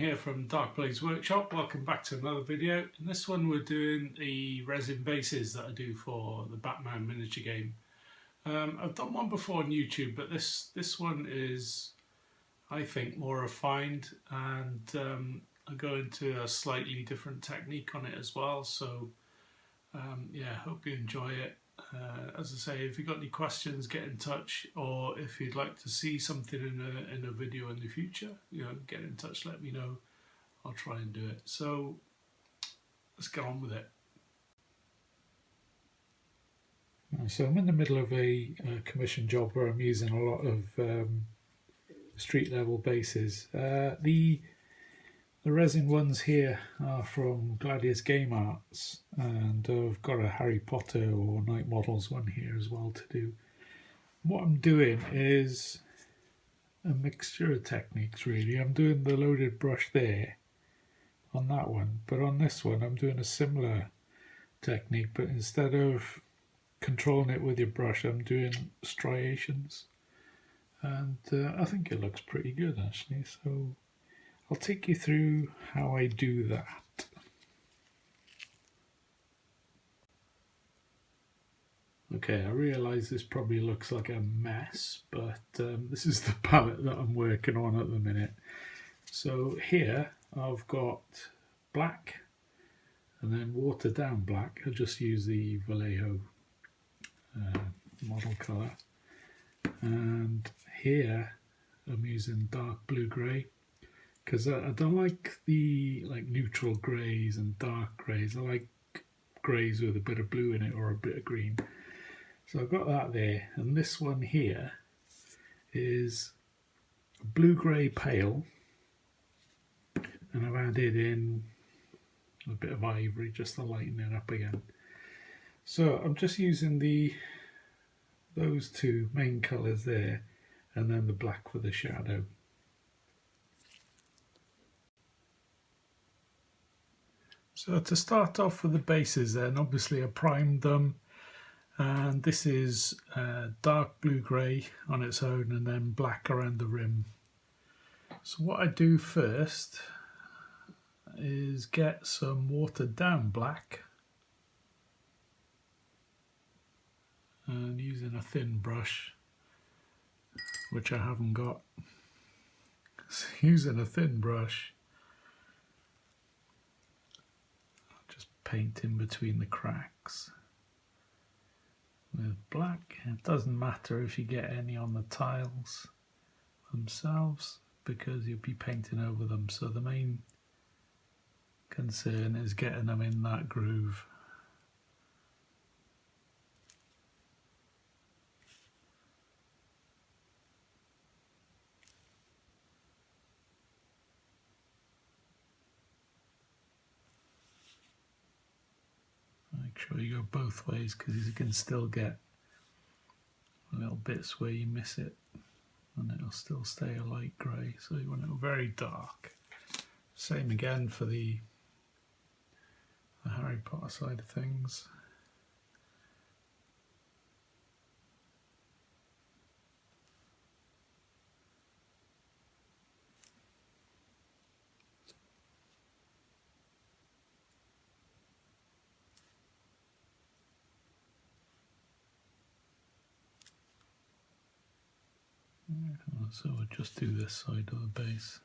here from Dark Blaze Workshop. Welcome back to another video. In this one we're doing the resin bases that I do for the Batman miniature game. I've done one before on YouTube, but this one is, I think, more refined, and I go into a slightly different technique on it as well. So yeah, hope you enjoy it. As I say, if you've got any questions, get in touch, or if you'd like to see something in a video in the future, get in touch, let me know. I'll try and do it. So let's get on with it. So I'm in the middle of a commission job where I'm using a lot of street level bases. The resin ones here are from Gladius Game Arts, and I've got a Harry Potter or Night Models one here as well to do. What I'm doing is a mixture of techniques really. I'm doing the loaded brush there on that one, but on this one I'm doing a similar technique, but instead of controlling it with your brush I'm doing striations, and I think it looks pretty good actually. So I'll take you through how I do that. Okay, I realise this probably looks like a mess, but this is the palette that I'm working on at the minute. So here I've got black and then watered down black. I just use the Vallejo model colour, and here I'm using dark blue grey, because I don't like the neutral greys and dark greys. I like greys with a bit of blue in it or a bit of green. So I've got that there, and this one here is blue grey pale, and I've added in a bit of ivory just to lighten it up again. So I'm just using those two main colours there, and then the black for the shadow. So to start off with the bases then, obviously I primed them, and this is dark blue grey on its own and then black around the rim. So what I do first is get some watered down black, and using a thin brush, which I haven't got, so using a thin brush paint in between the cracks with black. It doesn't matter if you get any on the tiles themselves because you'll be painting over them, so the main concern is getting them in that groove. Make sure you go both ways, because you can still get little bits where you miss it and it'll still stay a light grey, so you want it very dark. Same again for the Harry Potter side of things. So we'll just do this side of the base.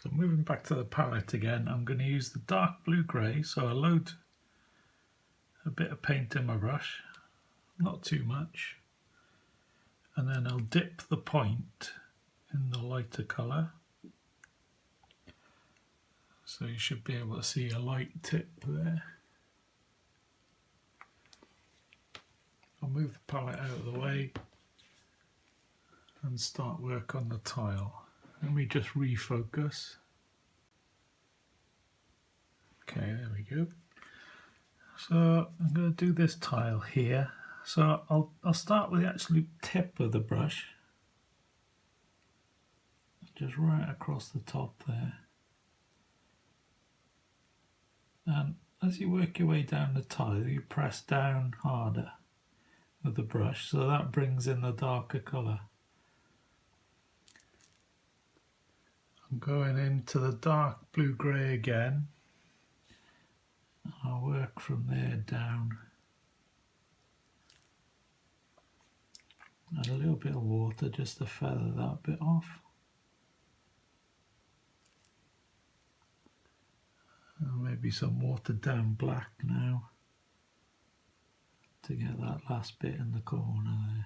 So moving back to the palette again, I'm going to use the dark blue grey, so I load a bit of paint in my brush, not too much, and then I'll dip the point in the lighter colour. So you should be able to see a light tip there. I'll move the palette out of the way and start work on the tile. Let me just refocus. Okay, there we go. So I'm going to do this tile here. So I'll start with the absolute tip of the brush, just right across the top there. And as you work your way down the tile, you press down harder with the brush, so that brings in the darker colour. I'm going into the dark blue-grey again. I'll work from there down. Add a little bit of water just to feather that bit off. And maybe some watered down black now to get that last bit in the corner there.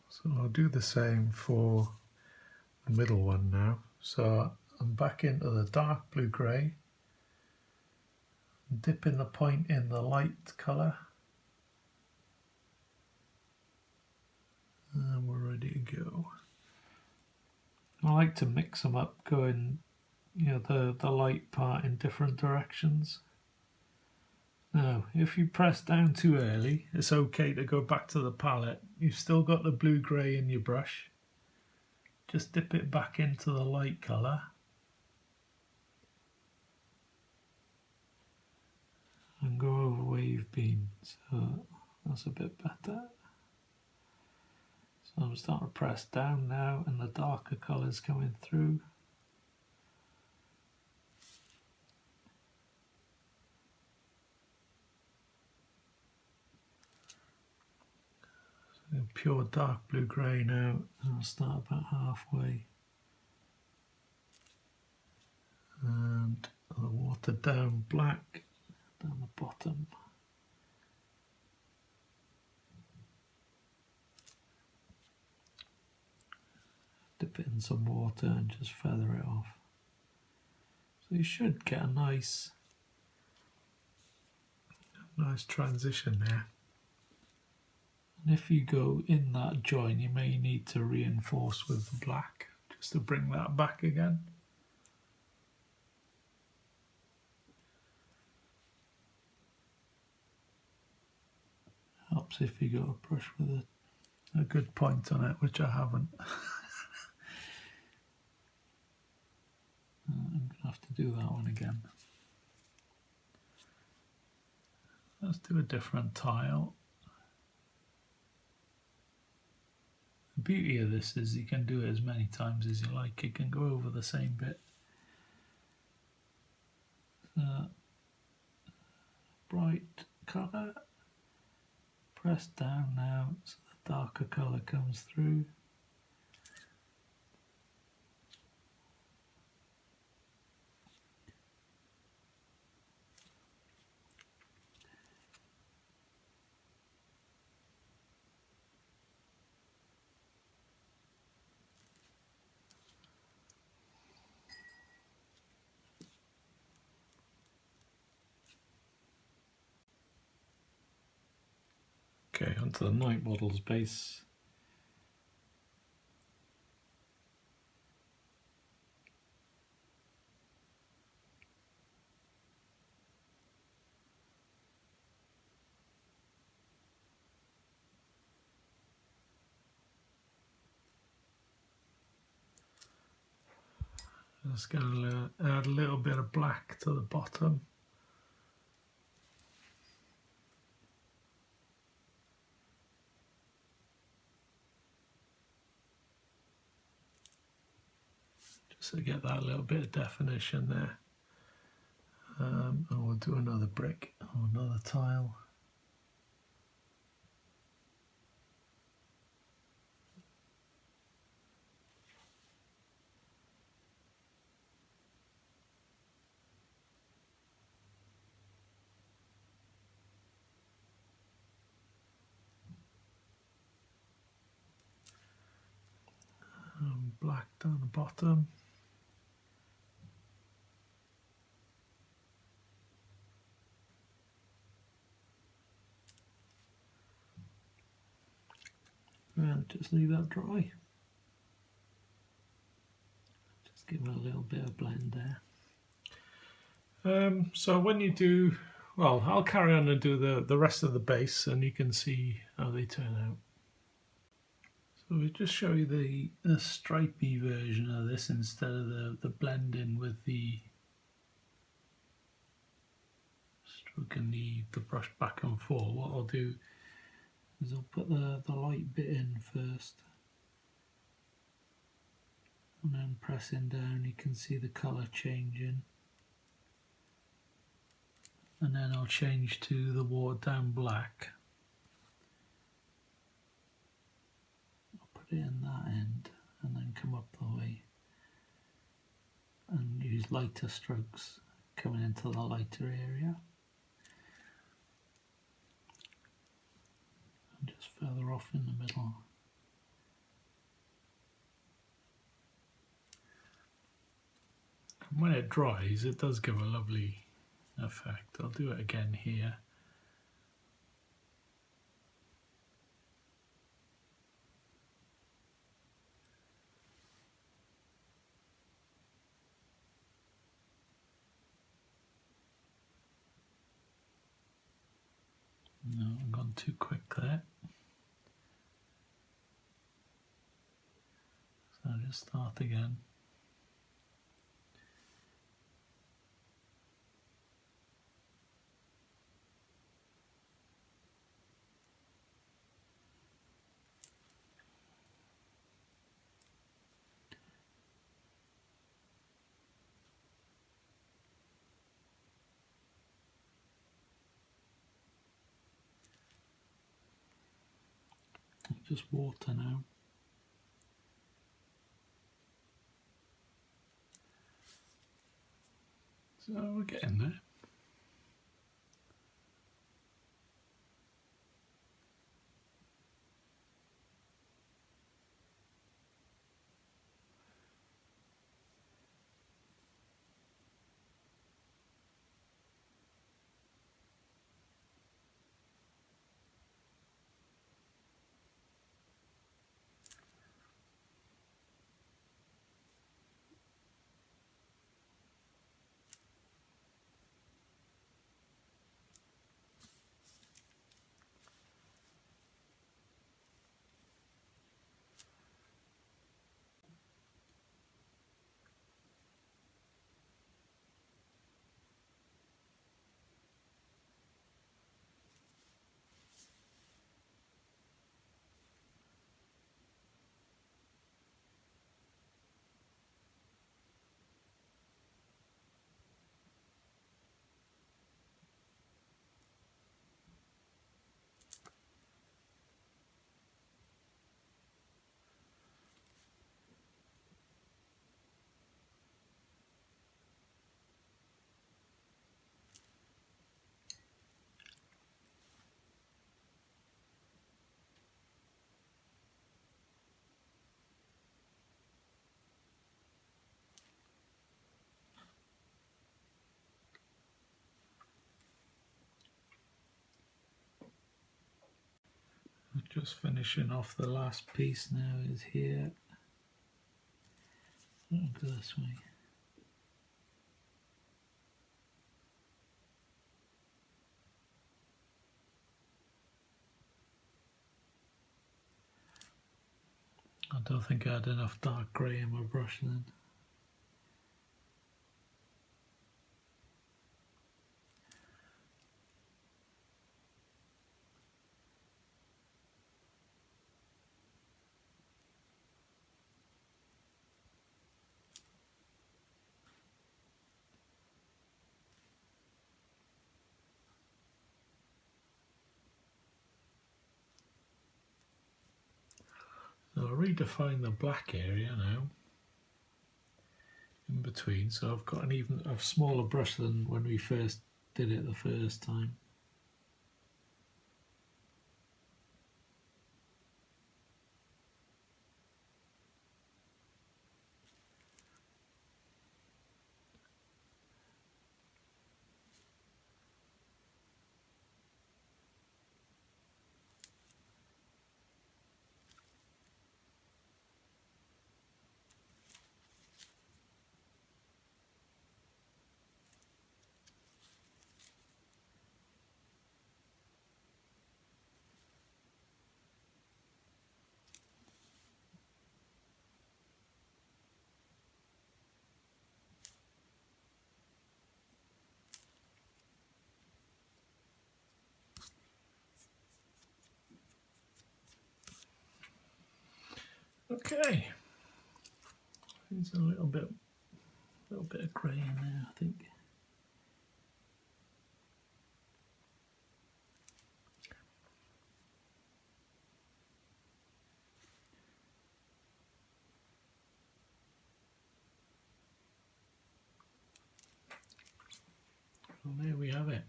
So I'll do the same for the middle one now. So I'm back into the dark blue-grey, dipping the point in the light colour, and we're ready to go. I like to mix them up, going, the light part in different directions. Now, if you press down too early, it's okay to go back to the palette. You've still got the blue-grey in your brush. Just dip it back into the light colour. And go over where you've been. So that's a bit better. So I'm starting to press down now, and the darker colours coming through. So pure dark blue-grey now, and I'll start about halfway. And the watered down black down the bottom. Dip it in some water and just feather it off. So you should get a nice transition there. And if you go in that join, you may need to reinforce with the black just to bring that back again. Helps if you got a brush with a good point on it, which I haven't. I'm going to have to do that one again. Let's do a different tile. The beauty of this is you can do it as many times as you like. You can go over the same bit. Bright colour. Press down now so the darker colour comes through. Okay, onto the night model's base. Just going to add a little bit of black to the bottom. Just to get that little bit of definition there. And we'll do another brick or another tile. Black down the bottom. And just leave that dry. Just give it a little bit of blend there. So when you do, well, I'll carry on and do the rest of the base and you can see how they turn out. So we'll just show you the stripy version of this instead of the blending with the stroking the brush back and forth. What I'll do is I'll put the light bit in first, and then pressing down you can see the colour changing, and then I'll change to the watered down black. I'll put it in that end and then come up the way and use lighter strokes coming into the lighter area. And just further off in the middle. And when it dries, it does give a lovely effect. I'll do it again here. No, I've gone too quick there. So I'll just start again. Just water now. So we're getting there. Just finishing off the last piece now is here. So I'll go this way. I don't think I had enough dark grey in my brush then. So I'll redefine the black area now in between, so I've got a smaller brush than when we first did it the first time. Okay, there's a little bit of grey in there, I think. Well, there we have it.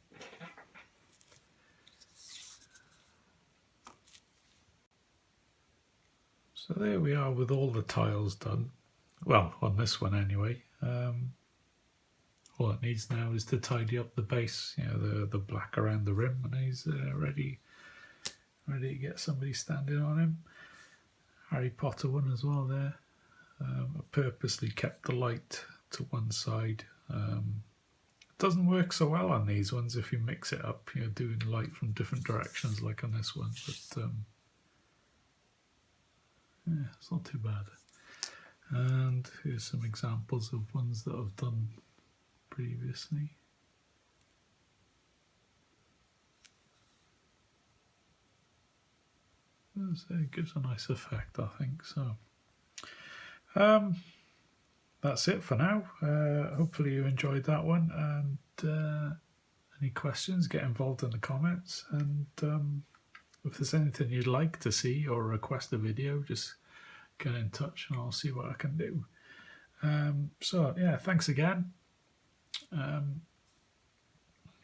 So there we are with all the tiles done. Well, on this one anyway. All it needs now is to tidy up the base, you know, the black around the rim, and he's ready to get somebody standing on him. Harry Potter one as well there. I purposely kept the light to one side. It doesn't work so well on these ones if you mix it up, you know, doing light from different directions like on this one, but yeah, it's not too bad. And here's some examples of ones that I've done previously. It gives a nice effect, I think. So that's it for now. Hopefully you enjoyed that one, and any questions, get involved in the comments, and if there's anything you'd like to see or request a video, just get in touch and I'll see what I can do. So yeah, thanks again.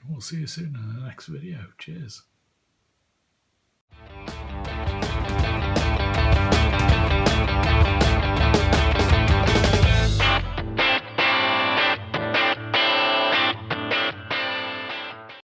We'll see you soon in the next video. Cheers.